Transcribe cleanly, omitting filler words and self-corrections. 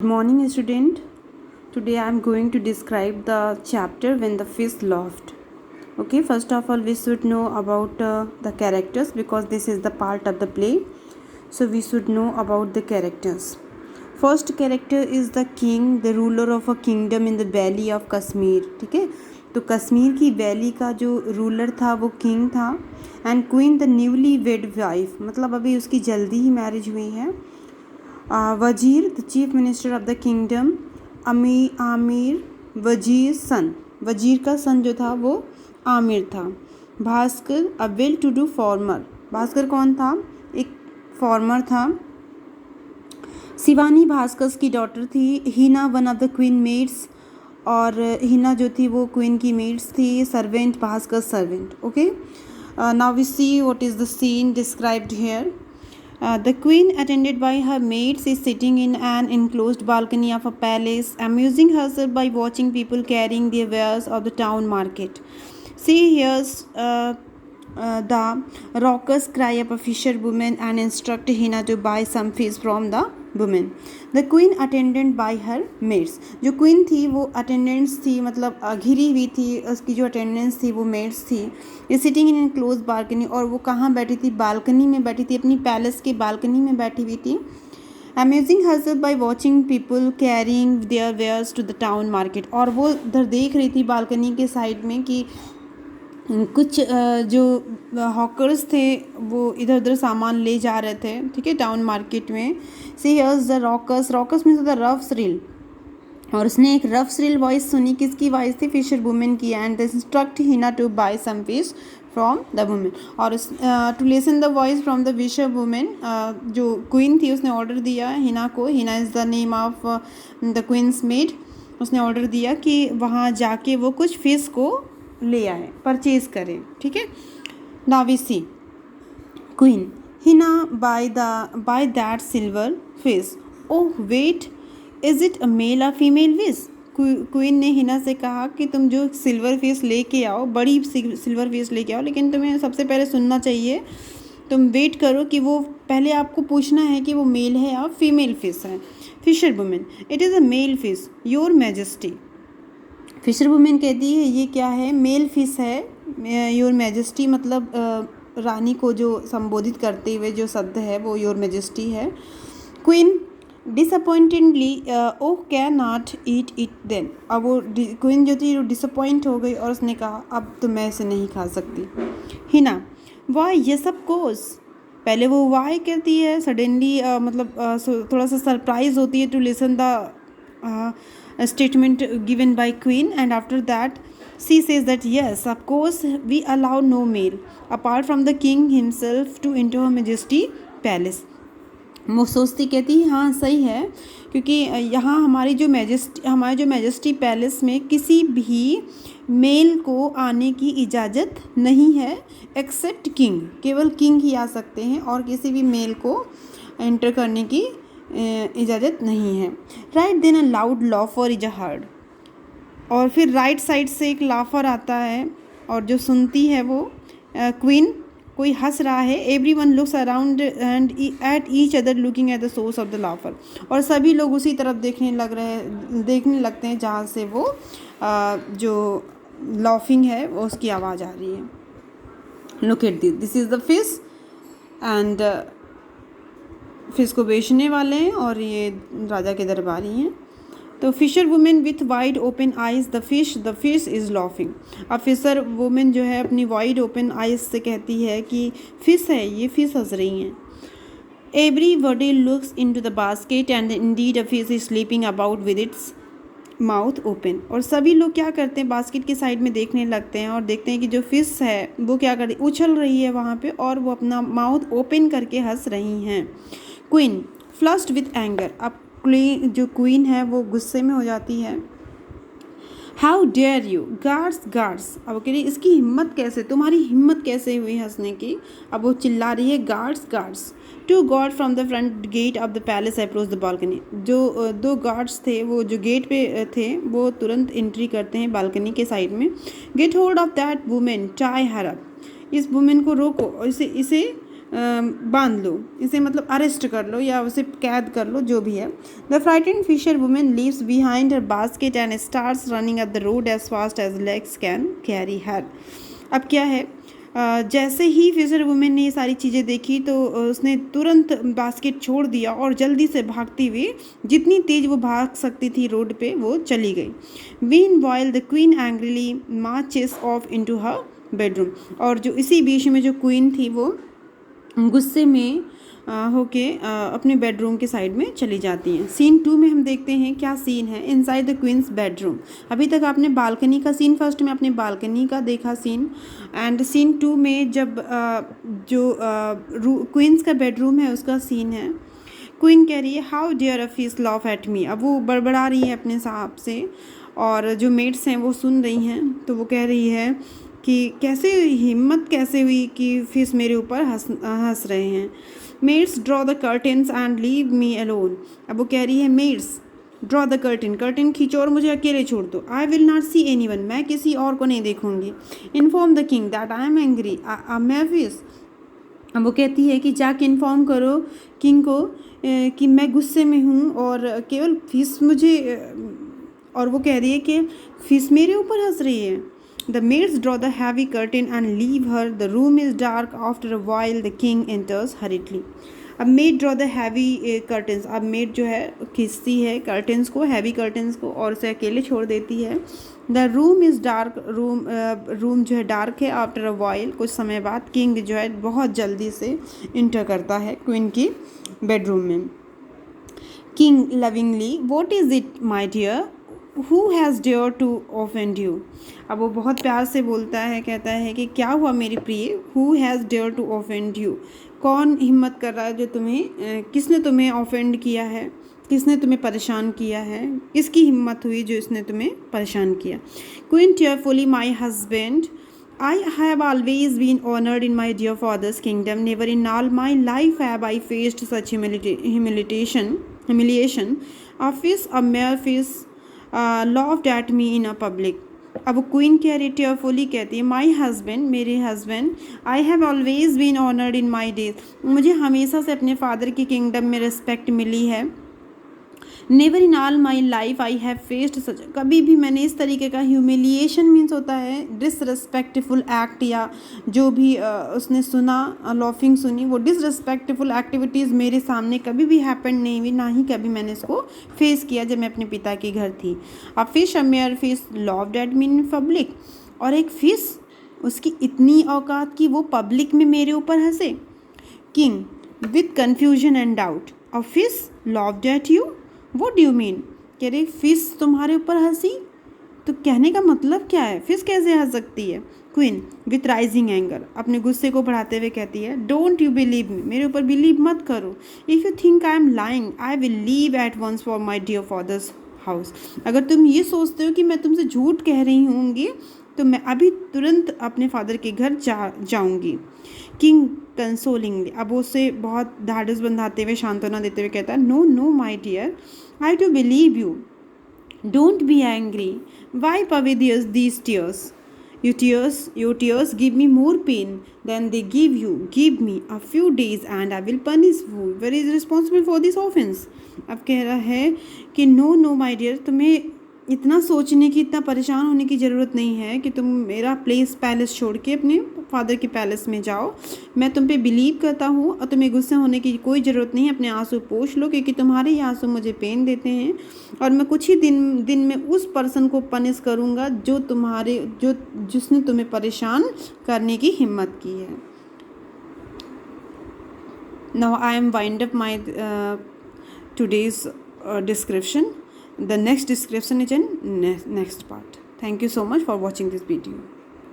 Good morning, student. Today I am going to describe the chapter when the fish laughed. Okay, first of all, we should know about the characters because this is the part of the play. So we should know about the characters. First character is the king, the ruler of a kingdom in the valley of Kashmir. ठीक है, तो कश्मीर की valley का जो ruler था वो king था. And queen the newly wed wife, मतलब अभी उसकी जल्दी ही मैरिज हुई है. वजीर the chief minister of the kingdom. Aamir वजीर सन, वजीर का सन जो था वो आमिर था. Bhaskar a well to do farmer, Bhaskar कौन था? एक फार्मर था. शिवानी भास्कर की डॉटर थी. Hina one of the queen maids, और हिना जो थी वो क्वीन की मेड्स थी. Servant Bhaskar servant. Okay, now we see what is the scene described here. The queen, attended by her maids, is sitting in an enclosed balcony of a palace, amusing herself by watching people carrying their wares of the town market. She hears the raucous cry of a fisherwoman and instructs Hina to buy some fish from the woman. The queen, attended by her maids, जो queen थी वो attendants थी, मतलब घिरी हुई थी. उसकी जो अटेंडेंट्स थी वो मेड्स थी. ये सिटिंग इन क्लोज बालकनी, और वो कहाँ बैठी थी? बालकनी में बैठी थी, अपनी पैलेस के बालकनी में बैठी हुई थी. Amusing herself by watching people carrying their wares to the town market, और वो उधर देख रही थी बालकनी के साइड में कि कुछ जो हॉकर्स थे वो इधर उधर सामान ले जा रहे थे. ठीक है, टाउन मार्केट में. See here's the rockers, rockers means the rough shrill, और उसने एक रफ स्रिल वॉइस सुनी. किसकी वॉइस थी? फिशर वुमेन की. And instruct Hina to buy some fish from the women, और to listen the voice from the fisher women. जो queen थी उसने ऑर्डर दिया हिना को. Hina is the name of the queen's maid. उसने ऑर्डर दिया कि वहाँ जाके वो कुछ फिश को ले आए, परचेज करें. ठीक है, now we see queen. Hina buy that silver fish. Oh wait, is it a male or female fish? Queen ने हिना से कहा कि तुम जो सिल्वर फिश लेके आओ, बड़ी सिल्वर फिश लेके आओ, लेकिन तुम्हें सबसे पहले सुनना चाहिए, तुम वेट करो कि वो, पहले आपको पूछना है कि वो मेल है या फीमेल फिश है. Fisherwomen, it is a male fish your majesty. Fisherwomen कहती है ये क्या है? मेल फिश है. योर मैजेस्टी मतलब रानी को जो संबोधित करते हुए जो शब्द है वो योर मैजेस्टी है. Queen disappointedly, oh can not eat it then. अब वो क्वीन जो थी वो डिसअपॉइंट हो गई और उसने कहा अब तो मैं इसे नहीं खा सकती. हिना, वाई ये सब कोर्स. पहले वो वाई कहती है सडनली, मतलब थोड़ा सा सरप्राइज होती है to listen the statement given by queen, and after that she says that yes, of course, we allow no male apart from the king himself to enter her majesty palace. वो सोचती, कहती हाँ सही है, क्योंकि यहाँ हमारे जो मैजेस्टी पैलेस में किसी भी मेल को आने की इजाज़त नहीं है, एक्सेप्ट किंग. केवल किंग ही आ सकते हैं और किसी भी मेल को एंटर करने की इजाज़त नहीं है. Right then a loud laughter is a heard, और फिर राइट साइड से एक लाफर आता है, और जो सुनती है वो क्वीन, कोई हंस रहा है. Every one looks around and at each other looking at the source of the laughter, और सभी लोग उसी तरफ देखने लगते हैं जहाँ से वो जो लाफिंग है वो उसकी आवाज़ आ रही है. Look at this is the fish, and fish को बेचने वाले हैं और ये राजा के दरबारी हैं. तो fisherwomen with wide open eyes the fish is laughing. अब फिशर वुमेन जो है अपनी वाइड ओपन आइज से कहती है कि फिश है, ये फिश हंस रही हैं. Everybody looks into the basket and indeed a fish is sleeping about with its mouth open. और सभी लोग क्या करते हैं, बास्केट के साइड में देखने लगते हैं और देखते हैं कि जो फिश है वो क्या कर रही, उछल रही है वहाँ पे, और वो अपना माउथ ओपन करके हंस रही हैं. Queen flushed with anger. अब जो क्वीन है वो गुस्से में हो जाती है. How dare you guards. अब वो कह रही इसकी हिम्मत कैसे, तुम्हारी हिम्मत कैसे हुई हंसने की. अब वो चिल्ला रही है guards. Two guards from the front gate of the palace approach the balcony. जो दो गार्ड्स थे वो जो गेट पे थे वो तुरंत एंट्री करते हैं बालकनी के साइड में. Get hold of that women, tie her up. इस वुमेन को रोको, इसे बांध लो, इसे मतलब अरेस्ट कर लो या उसे कैद कर लो, जो भी है। The frightened fisherwomen leaves behind her basket and starts running up the road as fast as legs can carry her. अब क्या है, जैसे ही फिशर वुमेन ने ये सारी चीज़ें देखी तो उसने तुरंत बास्केट छोड़ दिया और जल्दी से भागती हुई, जितनी तेज़ वो भाग सकती थी रोड पे, वो चली गई। Mean while the queen angrily marches of into her bedroom. और जो इसी बीच में जो क्वीन थी वो गुस्से में होके अपने बेडरूम के साइड में चली जाती हैं। सीन 2 में हम देखते हैं क्या सीन है। Inside the queen's bedroom. अभी तक आपने बालकनी का सीन, फर्स्ट में आपने बालकनी का देखा सीन, एंड सीन 2 में जब जो क्वींस का बेडरूम है उसका सीन है। क्वीन कह रही है how dare a fish laugh at me. अब वो बड़बड़ा रही है अपने साहब से और जो मेट्स हैं वो सुन रही हैं, तो वो कह रही है कि कैसे हिम्मत कैसे हुई कि फिश मेरे ऊपर हंस रहे हैं। Maids draw the curtains and leave me alone. अब वो कह रही है maids draw the curtain, curtain खींचो और मुझे अकेले छोड़ दो। I will not see anyone, मैं किसी और को नहीं देखूंगी। Inform the king that I am angry, मैं फिश। अब वो कहती है कि जाके इन्फॉर्म करो किंग को कि मैं गुस्से में हूँ और केवल फिश मुझे, और वो कह रही है कि फिश मेरे ऊपर हंस रही है। The maids draw the heavy curtain and leave her. The room is dark. After a while, the king enters hurriedly. अब made draw the heavy curtains. अब मेड जो है खींचती है कर्टन्स को, हैवी कर्टन्स को, और उसे अकेले छोड़ देती है। The room is dark, room जो है डार्क है। आफ्टर अ वाइल, कुछ समय बाद, किंग जो है बहुत जल्दी से इंटर करता है क्वीन की बेडरूम में। King lovingly, what is it my dear, who has dare to offend you. अब वो बहुत प्यार से बोलता है, कहता है कि क्या हुआ मेरी प्रिय, who has dare to offend you, कौन हिम्मत कर रहा है जो तुम्हें, किसने तुम्हें ऑफेंड किया है, किसने तुम्हें परेशान किया है, किसकी हिम्मत हुई जो इसने तुम्हें परेशान किया। Queen tearfully, my husband, I have always been honored in my dear father's kingdom. Never in all my life have I faced such humiliation. A fish, a mere fish, laughed at me in a public. अब queen कह रही tearfully कहती है my husband, मेरे husband, I have always been honoured in my days, मुझे हमेशा से अपने फादर की किंगडम में रिस्पेक्ट मिली है। Never in all my life I have faced such, कभी भी मैंने इस तरीके का ह्यूमिलिएशन मीन्स होता है डिसरिस्पेक्टफुल एक्ट, या जो भी उसने सुना, लॉफिंग सुनी, वो डिसरिस्पेक्टफुल एक्टिविटीज़ मेरे सामने कभी भी हैपन नहीं हुई, ना ही कभी मैंने इसको फेस किया जब मैं अपने पिता के घर थी। A fish, a mayor fish, laughed at me in public, और एक फिश, उसकी इतनी औकात कि वो पब्लिक में मेरे ऊपर हंसे। King with confusion and doubt, a fish laughed at you, What do you mean? कह रही फिश तुम्हारे ऊपर हंसी, तो कहने का मतलब क्या है, फिश कैसे हंस सकती है। क्वीन विथ राइजिंग एंगर, अपने गुस्से को बढ़ाते हुए कहती है डोंट यू बिलीव मी, मेरे ऊपर बिलीव मत करो। If you think I am lying I will leave at once for my dear father's house, अगर तुम ये सोचते हो कि मैं तुमसे झूठ कह रही होंगी तो मैं अभी तुरंत अपने फादर के घर जाऊंगी। किंग कंसोलिंगली, अब उसे बहुत ढाढ़स बंधाते हुए, सांत्वना देते हुए कहता है no no my dear, I too believe you, don't be angry, wipe away these tears, your tears give me more pain than they give you. Give me a few days and I will punish whoever is responsible for this offense. अब कह रहा है कि no my dear, तुम्हें इतना सोचने की, इतना परेशान होने की ज़रूरत नहीं है कि तुम मेरा पैलेस छोड़ के अपने फादर के पैलेस में जाओ। मैं तुम पे बिलीव करता हूँ और तुम्हें गुस्से होने की कोई ज़रूरत नहीं है। अपने आंसू पोंछ लो, क्योंकि तुम्हारे ये आंसू मुझे पेन देते हैं, और मैं कुछ ही दिन में उस पर्सन को पनिश करूँगा जिसने तुम्हें परेशान करने की हिम्मत की है। Now I am wind up my today's description. The next description is in next part. Thank you so much for watching this video.